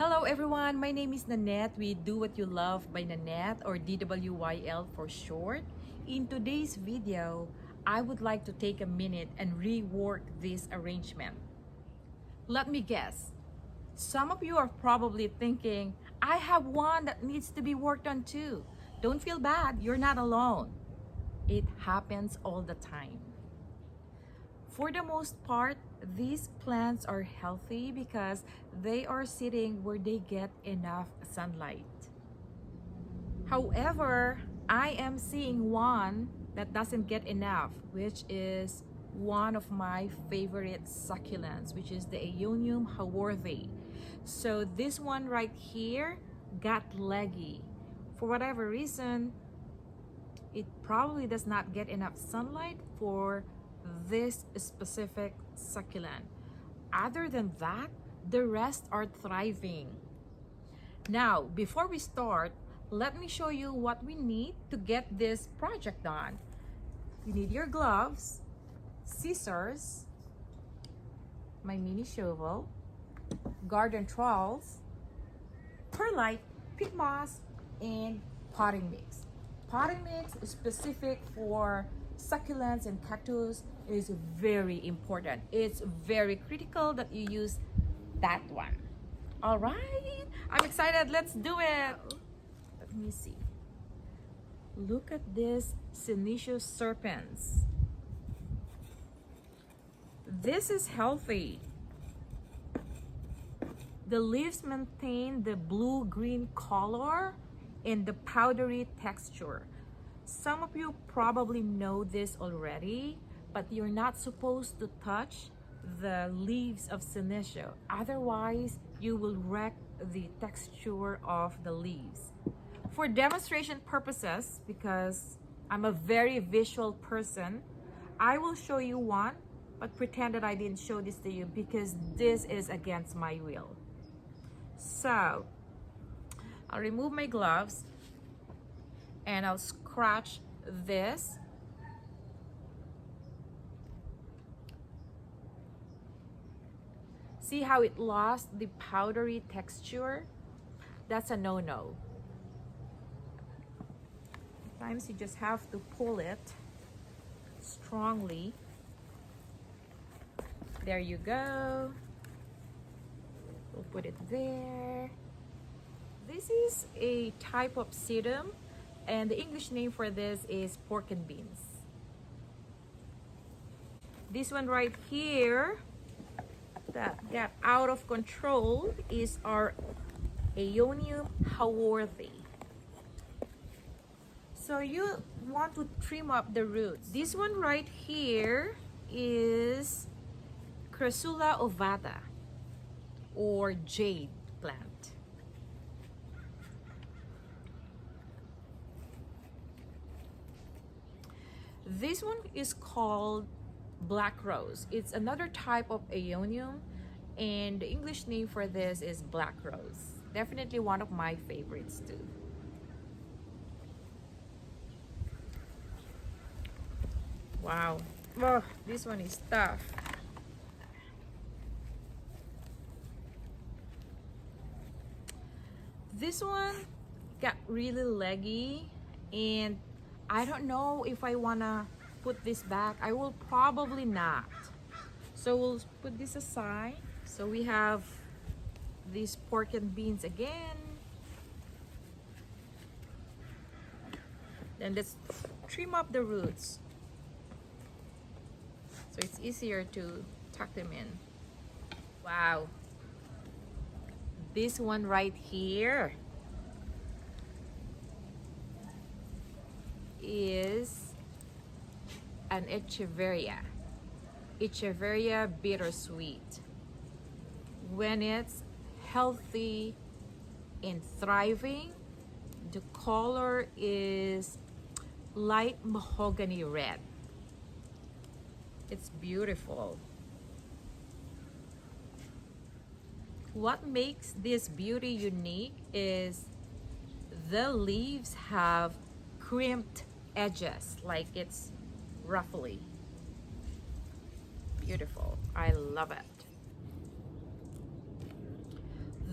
Hello everyone, my name is Nanette with Do What You Love by Nanette, or DWYL for short. In today's video, I would like to take a minute and rework this arrangement. Let me guess, some of you are probably thinking, I have one that needs to be worked on too. Don't feel bad, you're not alone. It happens all the time. For the most part, these plants are healthy because they are sitting where they get enough sunlight. However, I am seeing one that doesn't get enough, which is one of my favorite succulents, which is the Aeonium haworthii. So this one right here got leggy. For whatever reason, it probably does not get enough sunlight for this specific succulent. Other than that, the rest are thriving. Now, before we start, let me show you what we need to get this project done. You need your gloves, scissors, my mini shovel, garden trowels, perlite, peat moss, and potting mix. Potting mix is specific for succulents and cactus is very important. It's very critical that you use that one. All right, I'm excited. Let's do it. Let me see. Look at this Senecio serpens. This is healthy. The leaves maintain the blue-green color and the powdery texture. Some of you probably know this already, but you're not supposed to touch the leaves of Senecio. Otherwise, you will wreck the texture of the leaves. For demonstration purposes, because I'm a very visual person, I will show you one, but pretend that I didn't show this to you because this is against my will. So, I'll remove my gloves and I'll scratch this. See how it lost the powdery texture? That's a no-no. Sometimes you just have to pull it strongly. There you go. We'll put it there. This is a type of sedum, and the English name for this is pork and beans. This one right here that got out of control is our Aeonium haworthii. So you want to trim up the roots. This one right here is Crassula ovata, or jade plant. This one is called black rose. It's another type of Aeonium, and the English name for this is black rose. Definitely one of my favorites too. Wow, oh, this one is tough. This one got really leggy, and I don't know if I wanna put this back. I will probably not. So we'll put this aside. So we have these pork and beans again. Then let's trim up the roots, so it's easier to tuck them in. Wow. This one right here is an Echeveria bittersweet. When it's healthy and thriving, the color is light mahogany red. It's beautiful. What makes this beauty unique is the leaves have crimped edges, like it's ruffly. Beautiful. I love it.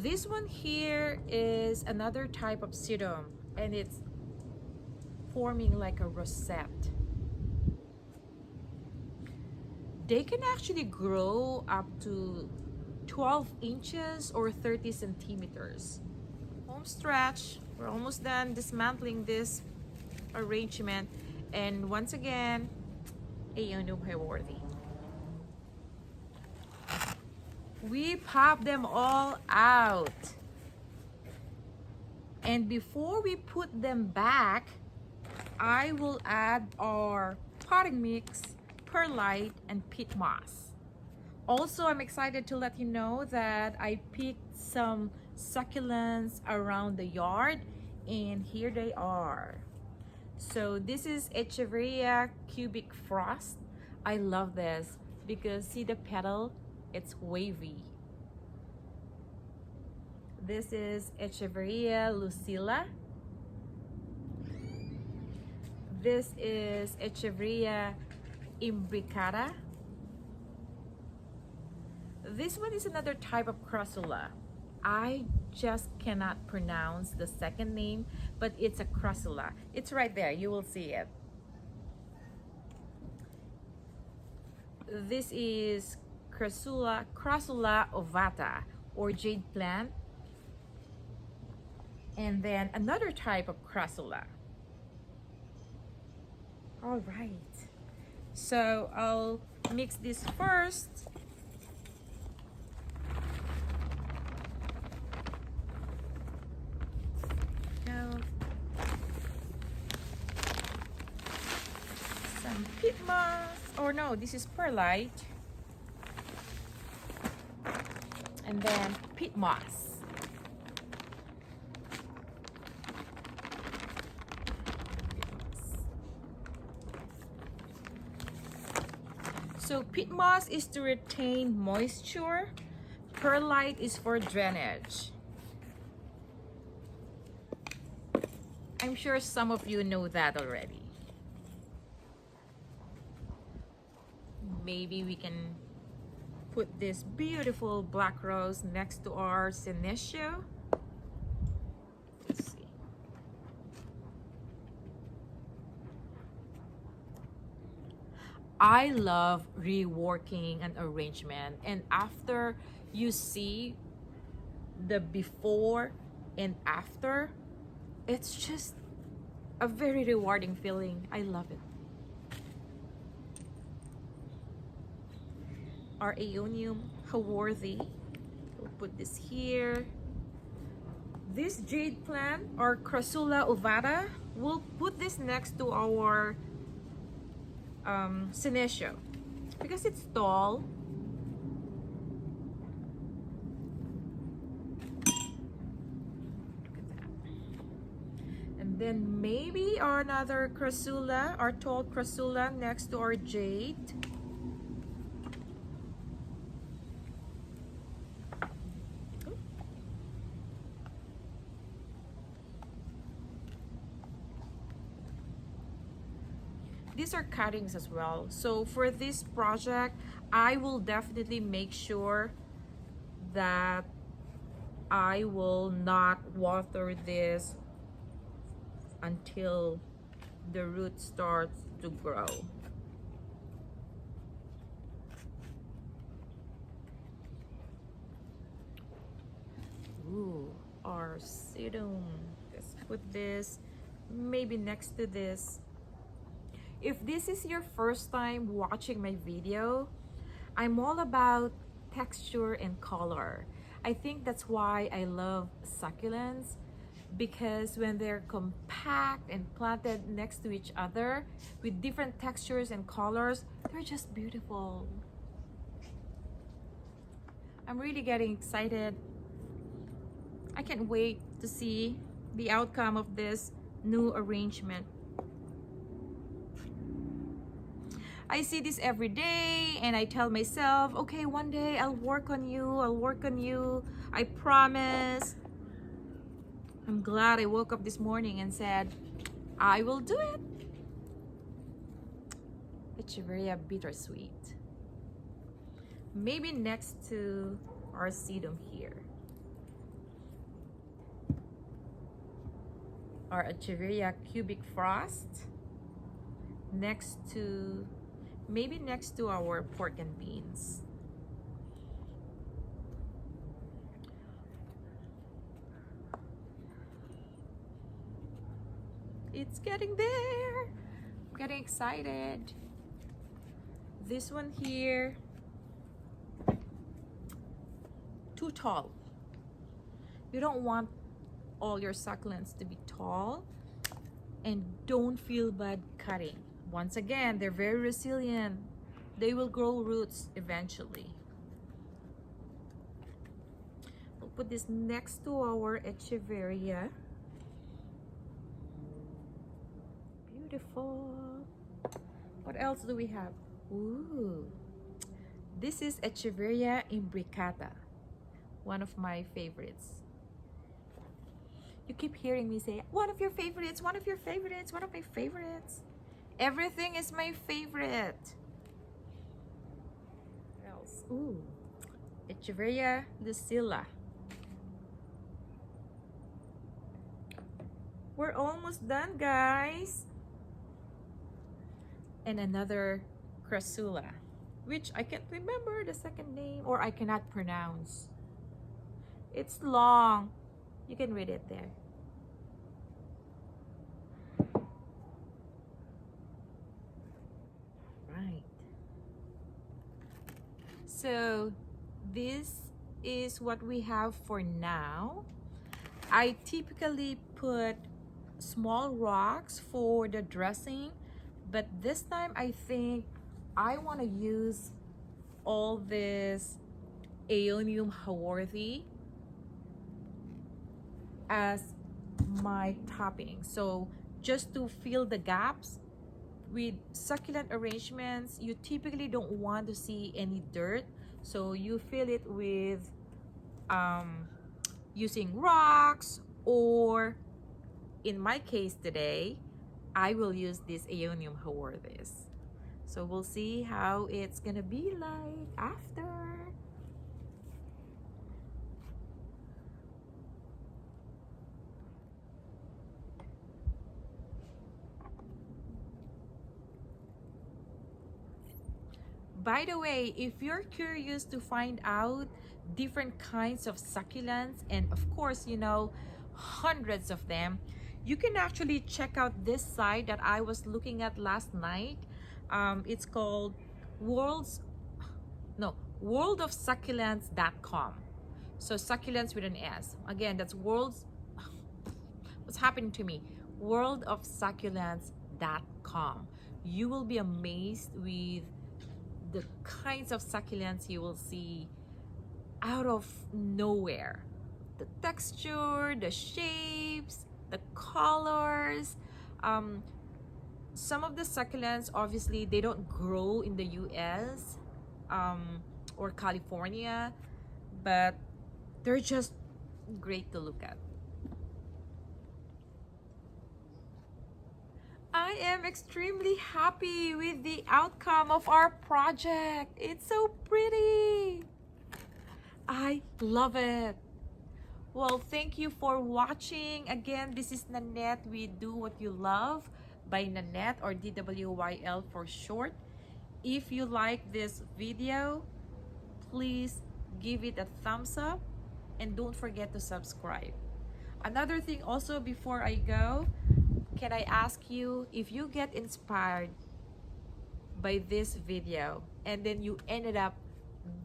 This one here is another type of sedum, and it's forming like a rosette. They can actually grow up to 12 inches or 30 centimeters. Home stretch. We're almost done dismantling this arrangement, and once again, Aeonium worthy. We pop them all out, and before we put them back, I will add our potting mix, perlite, and peat moss. Also, I'm excited to let you know that I picked some succulents around the yard, and here they are. So this is Echeveria cubic frost. I love this because see the petal, it's wavy. This is Echeveria lucilla. This is Echeveria imbricata. This one is another type of crassula. I just cannot pronounce the second name, but it's a crassula. It's right there, you will see it. This is crassula ovata, or jade plant. And then another type of crassula. All right, so I'll mix this first. Some peat moss, or no, this is perlite, and then peat moss. So peat moss is to retain moisture, perlite is for drainage. I'm sure some of you know that already. Maybe we can put this beautiful black rose next to our senecio. Let's see. I love reworking an arrangement, and after you see the before and after, it's just a very rewarding feeling. I love it. Our Aeonium Haworthy. We'll put this here. This jade plant, or Crassula ovata, we'll put this next to our senecio because it's tall. Look at that. And then maybe another crassula, our tall crassula, next to our jade. These are cuttings as well. So for this project, I will definitely make sure that I will not water this until the root starts to grow. Ooh, our sedum. Let's put this maybe next to this. If this is your first time watching my video, I'm all about texture and color. I think that's why I love succulents, because when they're compact and planted next to each other with different textures and colors, they're just beautiful. I'm really getting excited. I can't wait to see the outcome of this new arrangement. I see this every day and I tell myself, okay, one day I'll work on you, I promise. I'm glad I woke up this morning and said, I will do it. It's very bittersweet. Maybe next to our sedum here. our Echeveria cubic frost next to, maybe next to our pork and beans. It's getting there. I'm getting excited. This one here, too tall. You don't want all your succulents to be tall, and don't feel bad cutting. Once again, they're very resilient. They will grow roots eventually. We'll put this next to our Echeveria. Beautiful. What else do we have? Ooh, this is Echeveria imbricata, one of my favorites. You keep hearing me say, one of your favorites, one of your favorites, one of my favorites. Everything is my favorite. What else? Ooh, Echeveria lucilla. We're almost done, guys. And another crassula, which I can't remember the second name, or I cannot pronounce. It's long. You can read it there. Right. So this is what we have for now. I typically put small rocks for the dressing, but this time I think I want to use all this Aeonium haworthi as my topping. So just to fill the gaps, with succulent arrangements, you typically don't want to see any dirt, so you fill it with using rocks, or in my case today, I will use this Aeonium haworthis. So we'll see how it's gonna be like after. By the way, if you're curious to find out different kinds of succulents, and of course, you know, hundreds of them, you can actually check out this site that I was looking at last night. It's called worldofsucculents.com. So succulents with an S. Again, that's what's happening to me? worldofsucculents.com. You will be amazed with the kinds of succulents you will see out of nowhere. The texture, the shapes, the colors. Some of the succulents, obviously, they don't grow in the US or California, but they're just great to look at. I am extremely happy with the outcome of our project. It's so pretty. I love it. Well, thank you for watching. Again, this is Nanette with Do What You Love by Nanette, or DWYL for short. If you like this video, please give it a thumbs up and don't forget to subscribe. Another thing also before I go, can I ask you, if you get inspired by this video and then you ended up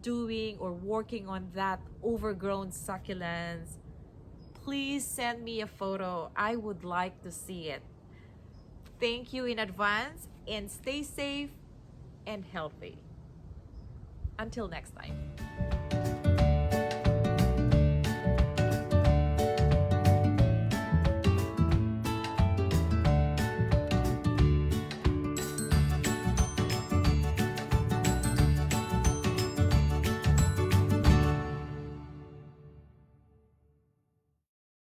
doing or working on that overgrown succulents, please send me a photo. I would like to see it. Thank you in advance, and stay safe and healthy. Until next time.